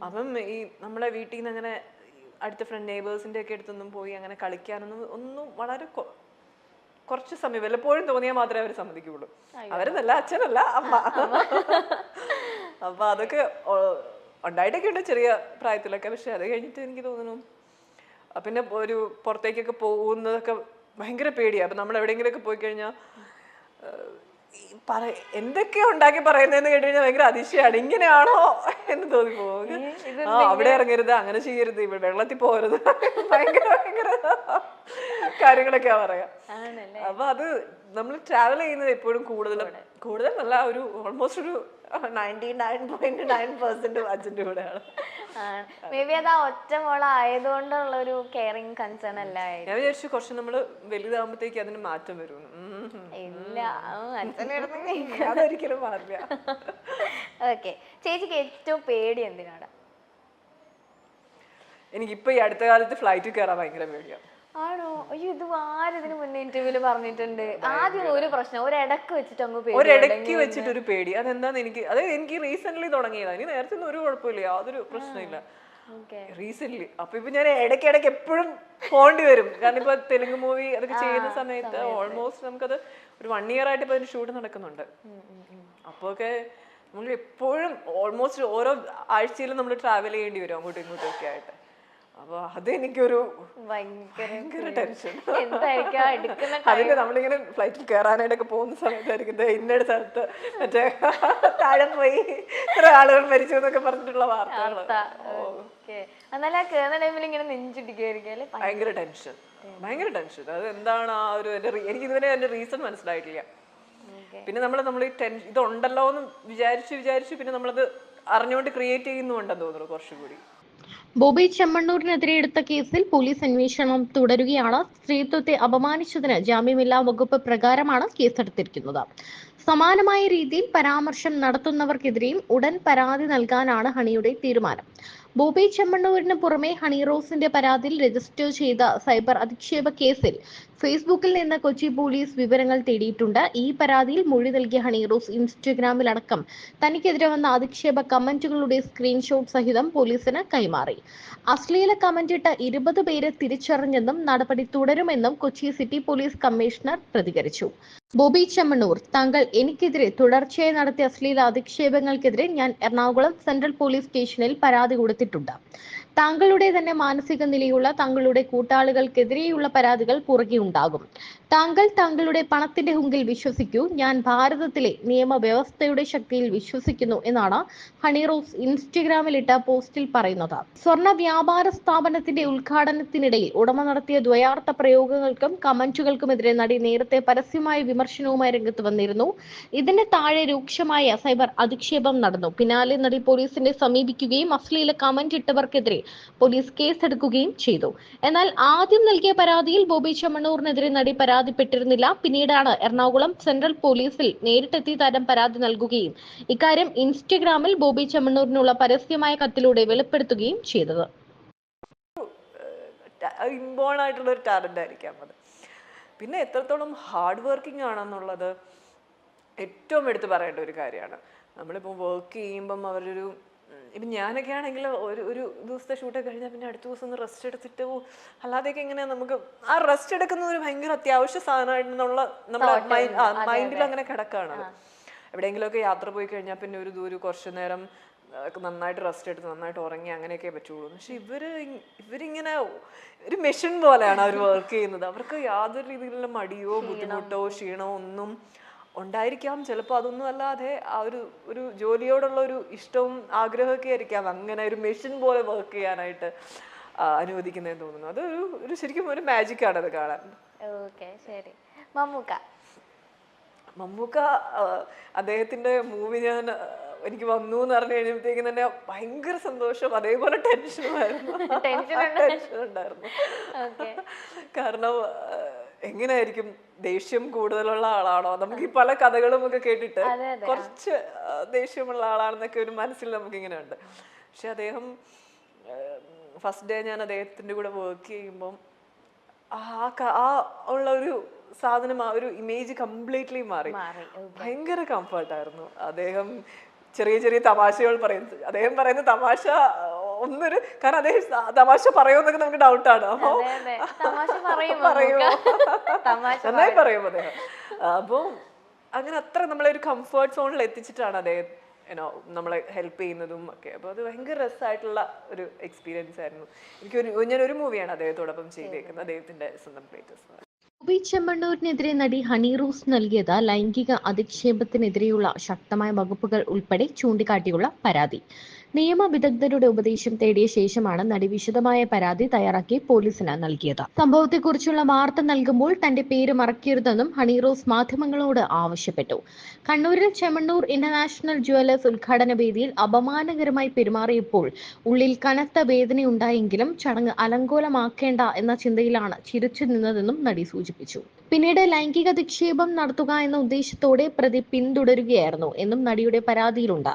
അപ്പം ഈ നമ്മുടെ വീട്ടിൽ നിന്ന് അങ്ങനെ അടുത്ത ഫ്രണ്ട് നെയ്ബേഴ്സിന്റെ ഒക്കെ അടുത്തൊന്നും പോയി അങ്ങനെ കളിക്കാനൊന്നും ഒന്നും വളരെ കുറച്ച് സമയം വല്ലപ്പോഴും തോന്നിയാൽ മാത്രമേ അവർ സമ്മതിക്കുള്ളൂ. അവരെന്നല്ല, അച്ഛനല്ല, അമ്മ. അപ്പൊ അതൊക്കെ ഉണ്ടായിട്ടൊക്കെ ഉണ്ട് ചെറിയ പ്രായത്തിലൊക്കെ. പക്ഷെ അത് കഴിഞ്ഞിട്ട് എനിക്ക് തോന്നുന്നു പിന്നെ ഒരു പുറത്തേക്കൊക്കെ പോകുന്നതൊക്കെ ഭയങ്കര പേടിയാണ്. അപ്പൊ നമ്മൾ എവിടെയെങ്കിലുമൊക്കെ പോയി കഴിഞ്ഞാൽ എന്തൊക്കെയോ ഉണ്ടാക്കി പറയുന്നതെന്ന് കേട്ട് കഴിഞ്ഞാൽ ഭയങ്കര അതിശയാണ്. ഇങ്ങനെയാണോ എന്ന് തോന്നിപ്പോകും. അവിടെ ഇറങ്ങരുത്, അങ്ങനെ ചെയ്യരുത്, ഇവിടെ വെള്ളത്തിൽ പോകരുത്, ഭയങ്കര ഭയങ്കര കാര്യങ്ങളൊക്കെയാ പറയാ. അപ്പൊ അത് നമ്മൾ ട്രാവൽ ചെയ്യുന്നത് എപ്പോഴും കൂടുതലല്ല, ഒരു ഓൾമോസ്റ്റ് ഒരു 99.9% അച്ഛൻ്റെ കൂടെയാണ്. ഒറ്റ മോളായതുകൊണ്ടുള്ള ഒരു കെയറിങ് കൺസേൺ അല്ല. ഞാൻ വിചാരിച്ചു കുറച്ച് നമ്മള് വലുതാകുമ്പോഴത്തേക്ക് അതിന് മാറ്റം വരും. ഇല്ല, അതൊരിക്കലും മാറില്ല. ഓക്കെ, ചേച്ചിക്ക് ഏറ്റവും പേടി എന്തിനാണ്? എനിക്കിപ്പോ ഈ അടുത്ത കാലത്ത് ഫ്ലൈറ്റിൽ കയറാൻ ഭയങ്കര പേടിയാണ്. ആണോ? അയ്യോ, ഇത് ആരതിന് മുന്നേ ഇന്റർവ്യൂല് പറഞ്ഞിട്ടുണ്ട്. ആദ്യം ഒരു പ്രശ്നം ഒരിടക്ക് വെച്ചിട്ട് ഒരിടയ്ക്ക് വെച്ചിട്ടൊരു പേടി. അതെന്താന്ന് എനിക്ക് റീസെന്റ് തുടങ്ങിയതാണ്. ഇനി നേരത്തെ ഒന്നും ഒരു കുഴപ്പമില്ല, യാതൊരു പ്രശ്നമില്ല. റീസെന്റ് അപ്പൊ ഇപ്പൊ ഞാൻ ഇടയ്ക്കിടയ്ക്ക് എപ്പോഴും പോണ്ടി വരും. കാരണം ഇപ്പൊ തെലുങ്ക് മൂവി അതൊക്കെ ചെയ്യുന്ന സമയത്ത് ഓൾമോസ്റ്റ് നമുക്കത് ഒരു 1 year ആയിട്ട് ഇപ്പൊ അതിന് ഷൂട്ട് നടക്കുന്നുണ്ട്. അപ്പൊക്കെ നമ്മൾ എപ്പോഴും ഓൾമോസ്റ്റ് ഓരോ ആഴ്ചയിലും നമ്മൾ ട്രാവൽ ചെയ്യേണ്ടി വരും അങ്ങോട്ടും ഇങ്ങോട്ടും ഒക്കെ ആയിട്ട്. അപ്പൊ അതെനിക്കൊരു ഭയങ്കര ടെൻഷൻ. അതിന് നമ്മളിങ്ങനെ ഫ്ലൈറ്റിൽ കയറാനായിട്ടൊക്കെ പോകുന്ന സമയത്തായിരിക്കും ഇന്നൊരു സ്ഥലത്ത് മറ്റേ താഴെ പോയി ഇത്ര ആളുകൾ മരിച്ചു എന്നൊക്കെ പറഞ്ഞിട്ടുള്ള വാർത്തകൾ. ഭയങ്കര ടെൻഷൻ. അത് എന്താണ് ആ ഒരു എനിക്ക് ഇതുവരെ അതിന്റെ റീസൺ മനസ്സിലായിട്ടില്ല. പിന്നെ നമ്മൾ ഇതുണ്ടല്ലോ എന്ന് വിചാരിച്ചു പിന്നെ നമ്മളത് അറിഞ്ഞുകൊണ്ട് ക്രിയേറ്റ് ചെയ്യുന്നുണ്ടെന്ന് തോന്നുന്നു കുറച്ചുകൂടി. ബോബി ചെമ്മണ്ണൂരിനെതിരെ എടുത്ത കേസിൽ പോലീസ് അന്വേഷണം തുടരുകയാണ്. സ്ത്രീത്വത്തെ അപമാനിച്ചതിന് ജാമ്യമില്ലാ വകുപ്പ് പ്രകാരമാണ് കേസെടുത്തിരിക്കുന്നത്. സമാനമായ രീതിയിൽ പരാമർശം നടത്തുന്നവർക്കെതിരെയും ഉടൻ പരാതി നൽകാനാണ് ഹണിയുടെ തീരുമാനം. ബോബി ചെമ്മണ്ണൂരിന് പുറമെ ഹണി റോസിന്റെ പരാതിയിൽ രജിസ്റ്റർ ചെയ്ത സൈബർ അധിക്ഷേപ കേസിൽ ഫേസ്ബുക്കിൽ നിന്ന് കൊച്ചി പോലീസ് വിവരങ്ങൾ തേടിയിട്ടുണ്ട്. ഈ പരാതിയിൽ മൊഴി നൽകിയ ഹണി റോസ് ഇൻസ്റ്റഗ്രാമിലടക്കം തനിക്കെതിരെ വന്ന അധിക്ഷേപ കമന്റുകളുടെ സ്ക്രീൻഷോട്ട് സഹിതം പോലീസിന് കൈമാറി. അശ്ലീല കമന്റിട്ട 20 പേരെ തിരിച്ചറിഞ്ഞെന്നും നടപടി തുടരുമെന്നും കൊച്ചി സിറ്റി പോലീസ് കമ്മീഷണർ പ്രതികരിച്ചു. ബോബി ചെമ്മണ്ണൂർ, താങ്കൾ എനിക്കെതിരെ തുടർച്ചയായി നടത്തിയ അശ്ലീല അധിക്ഷേപങ്ങൾക്കെതിരെ ഞാൻ എറണാകുളം സെൻട്രൽ പോലീസ് സ്റ്റേഷനിൽ പരാതി കൊടുത്തിട്ടുണ്ട്. താങ്കളുടെ തന്നെ മാനസിക നിലയുള്ള താങ്കളുടെ കൂട്ടാളികൾക്കെതിരെയുള്ള പരാതികൾ പുറകെ ഉണ്ടാകും. താങ്കൾ താങ്കളുടെ പണത്തിന്റെ ഹുങ്കിൽ വിശ്വസിക്കൂ. ഞാൻ ഭാരതത്തിലെ നിയമവ്യവസ്ഥയുടെ ശക്തിയിൽ വിശ്വസിക്കുന്നു എന്നാണ് ഹണി റോസ് ഇൻസ്റ്റഗ്രാമിലിട്ട പോസ്റ്റിൽ പറയുന്നത്. സ്വർണ്ണ വ്യാപാര സ്ഥാപനത്തിന്റെ ഉദ്ഘാടനത്തിനിടയിൽ ഉടമ നടത്തിയ ദ്വയാർത്ഥ പ്രയോഗങ്ങൾക്കും കമന്റുകൾക്കുമെതിരെ നടി നേരത്തെ പരസ്യമായ വിമർശനവുമായി രംഗത്ത് വന്നിരുന്നു. ഇതിന് താഴെ രൂക്ഷമായ സൈബർ അധിക്ഷേപം നടന്നു. പിന്നാലെ നടി പോലീസിനെ സമീപിക്കുകയും അശ്ലീല കമന്റ് ഇട്ടവർക്കെതിരെ പോലീസ് കേസെടുക്കുകയും ചെയ്തു. എന്നാൽ ആദ്യം നൽകിയ പരാതിയിൽ ബോബി ചെമ്മണ്ണൂരിനെതിരെ നടി പരാതിപ്പെട്ടിരുന്നില്ല. പിന്നീടാണ് എറണാകുളം സെൻട്രൽ പോലീസിൽ നേരിട്ടെത്തി താരം പരാതി നൽകുകയും ഇക്കാര്യം ഇൻസ്റ്റഗ്രാമിൽ ബോബി ചെമ്മണ്ണൂരിനുള്ള പരസ്യമായ കത്തിലൂടെ വെളിപ്പെടുത്തുകയും ചെയ്തത്. ഇൻബോൺ ആയിട്ടുള്ള ഒരു ടാലന്റ് ആയിരിക്കാം അത്. പിന്നെ എത്രത്തോളം ഹാർഡ് വർക്കിംഗ് ആണെന്നുള്ളത് ഏറ്റവും എടുത്ത് പറയേണ്ട ഒരു കാര്യമാണ്. നമ്മളിപ്പോൾ വർക്ക് ചെയ്യുമ്പം അവരൊരു ഇപ്പം ഞാനൊക്കെ ആണെങ്കിൽ ഒരു ദിവസത്തെ ഷൂട്ടൊക്കെ കഴിഞ്ഞാൽ പിന്നെ അടുത്ത ദിവസം ഒന്ന് റെസ്റ്റ് എടുത്തിട്ട് അല്ലാതെയൊക്കെ ഇങ്ങനെ നമുക്ക് ആ റെസ്റ്റ് എടുക്കുന്ന ഒരു ഭയങ്കര അത്യാവശ്യ സാധനമായിട്ടെന്നുള്ള നമ്മുടെ മൈൻഡിൽ അങ്ങനെ കിടക്കുകയാണത്. എവിടെയെങ്കിലുമൊക്കെ യാത്ര പോയി കഴിഞ്ഞാൽ പിന്നെ ഒരു കുറച്ചു നേരം നന്നായിട്ട് റെസ്റ്റ് എടുത്ത് നന്നായിട്ട് ഉറങ്ങി അങ്ങനെയൊക്കെ പറ്റുള്ളൂ. പക്ഷെ ഇവരിങ്ങനെ ഒരു മെഷീൻ പോലെയാണ് അവർ വർക്ക് ചെയ്യുന്നത്. അവർക്ക് യാതൊരു രീതിയിലുള്ള മടിയോ ബുദ്ധിമുട്ടോ ക്ഷീണമോ ഒന്നും ഉണ്ടായിരിക്കാം. ചിലപ്പോൾ അതൊന്നും അല്ലാതെ ആ ഒരു ജോലിയോടുള്ള ഒരു ഇഷ്ടവും ആഗ്രഹമൊക്കെ ആയിരിക്കാം അങ്ങനെ ഒരു മെഷീൻ പോലെ വർക്ക് ചെയ്യാനായിട്ട് അനുവദിക്കുന്നതെന്ന് തോന്നുന്നു. അത് ഒരു ശരിക്കും ഒരു മാജിക് ആണ് അത് കാണാൻ. മമ്മൂക്ക അദ്ദേഹത്തിന്റെ മൂവി എനിക്ക് വന്നു എന്ന് പറഞ്ഞു കഴിഞ്ഞപ്പോഴത്തേക്കും തന്നെ ഭയങ്കര സന്തോഷം, അതേപോലെ ടെൻഷനുമായിരുന്നു. ടെൻഷൻ ഉണ്ടായിരുന്നു. കാരണം എങ്ങനെയായിരിക്കും, ദേഷ്യം കൂടുതലുള്ള ആളാണോ? നമുക്ക് ഈ പല കഥകളും ഒക്കെ കേട്ടിട്ട് കുറച്ച് ദേഷ്യമുള്ള ആളാണെന്നൊക്കെ ഒരു മനസ്സിൽ നമുക്കിങ്ങനെ ഉണ്ട്. പക്ഷെ അദ്ദേഹം ഫസ്റ്റ് ഡേ ഞാൻ അദ്ദേഹത്തിൻ്റെ കൂടെ വർക്ക് ചെയ്യുമ്പം ആ ഉള്ള ഒരു സാധനം, ആ ഒരു ഇമേജ് കംപ്ലീറ്റ്ലി മാറി. ഭയങ്കര കംഫർട്ടായിരുന്നു. അദ്ദേഹം ചെറിയ ചെറിയ തമാശകൾ പറയുന്നത്, അദ്ദേഹം പറയുന്ന തമാശ ഒന്നൊരു കാരണം അദ്ദേഹം തമാശ പറയുമെന്നൊക്കെ നമുക്ക് ഡൗട്ടാണ്. അപ്പോൾ അതെ, തമാശ പറയും പറയുമോ തമാശ നന്നായി പറയും അദ്ദേഹം. അപ്പോൾ അങ്ങനെ അത്ര നമ്മളെ ഒരു കംഫർട്ട് സോണിൽ എത്തിച്ചിട്ടാണ് അദ്ദേഹം നമ്മളെ ഹെൽപ്പ് ചെയ്യുന്നതും ഒക്കെ. അപ്പോൾ അത് ഭയങ്കര രസമായിട്ടുള്ള ഒരു എക്സ്പീരിയൻസ് ആയിരുന്നു. ഞാനൊരു മൂവിയാണ് അദ്ദേഹത്തോടൊപ്പം ചെയ്തേക്കുന്നത്, അദ്ദേഹത്തിന്റെ സ്വന്തം പ്ലേറ്റസ്. ബോബി ചെമ്മണ്ണൂരിനെതിരെ നടി ഹണി റോസ് നൽകിയത് ലൈംഗിക അധിക്ഷേപത്തിനെതിരെയുള്ള ശക്തമായ വകുപ്പുകൾ ഉൾപ്പെടെ ചൂണ്ടിക്കാട്ടിയുള്ള പരാതി. നിയമ വിദഗ്ധരുടെ ഉപദേശം തേടിയ ശേഷമാണ് നടി വിശദമായ പരാതി തയ്യാറാക്കി പോലീസിന് നൽകിയത്. സംഭവത്തെക്കുറിച്ചുള്ള വാർത്ത നൽകുമ്പോൾ തന്റെ പേര് മറക്കരുതെന്നും ഹണി റോസ് മാധ്യമങ്ങളോട് ആവശ്യപ്പെട്ടു. കണ്ണൂരിൽ ചെമ്മണ്ണൂർ ഇന്റർനാഷണൽ ജുവലേഴ്സ് ഉദ്ഘാടന വേദിയിൽ അപമാനകരമായി പെരുമാറിയപ്പോൾ ഉള്ളിൽ കനത്ത വേദനയുണ്ടായെങ്കിലും ചടങ്ങ് അലങ്കോലമാക്കേണ്ട എന്ന ചിന്തയിലാണ് ചിരിച്ചു നിന്നതെന്നും നടി സൂചിപ്പിച്ചു. പിന്നീട് ലൈംഗിക അധിക്ഷേപം നടത്തുക എന്ന ഉദ്ദേശത്തോടെ പ്രതി പിന്തുടരുകയായിരുന്നു എന്നും നടിയുടെ പരാതിയിലുണ്ട്.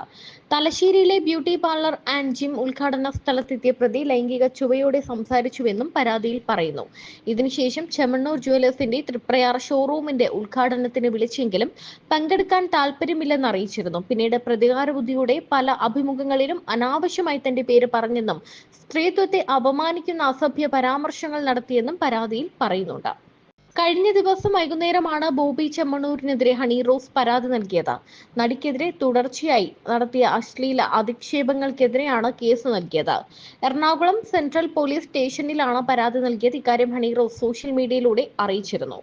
തലശ്ശേരിയിലെ ബ്യൂട്ടി പാർലർ ആൻഡ് ജിം ഉദ്ഘാടന സ്ഥലത്തെത്തിയ പ്രതി ലൈംഗിക ചുവയോടെ സംസാരിച്ചുവെന്നും പരാതിയിൽ പറയുന്നു. ഇതിനുശേഷം ചെമ്മണ്ണൂർ ജുവലേഴ്സിന്റെ തൃപ്രയാർ ഷോറൂമിന്റെ ഉദ്ഘാടനത്തിന് വിളിച്ചെങ്കിലും പങ്കെടുക്കാൻ താല്പര്യമില്ലെന്ന് അറിയിച്ചിരുന്നു. പിന്നീട് പ്രതികാര ബുദ്ധിയോടെ പല അഭിമുഖങ്ങളിലും അനാവശ്യമായി തന്റെ പേര് പറഞ്ഞെന്നും സ്ത്രീത്വത്തെ അപമാനിക്കുന്ന അസഭ്യ പരാമർശങ്ങൾ നടത്തിയെന്നും പരാതിയിൽ പറയുന്നുണ്ട്. കഴിഞ്ഞ ദിവസം വൈകുന്നേരമാണ് ബോബി ചെമ്മണ്ണൂരിനെതിരെ ഹണി റോസ് പരാതി നൽകിയത്. നടിക്കെതിരെ തുടർച്ചയായി നടത്തിയ അശ്ലീല അധിക്ഷേപങ്ങൾക്കെതിരെയാണ് കേസ് നൽകിയത്. എറണാകുളം സെൻട്രൽ പോലീസ് സ്റ്റേഷനിലാണ് പരാതി നൽകിയത്. ഇക്കാര്യം ഹണി റോസ് സോഷ്യൽ മീഡിയയിലൂടെ അറിയിച്ചിരുന്നു.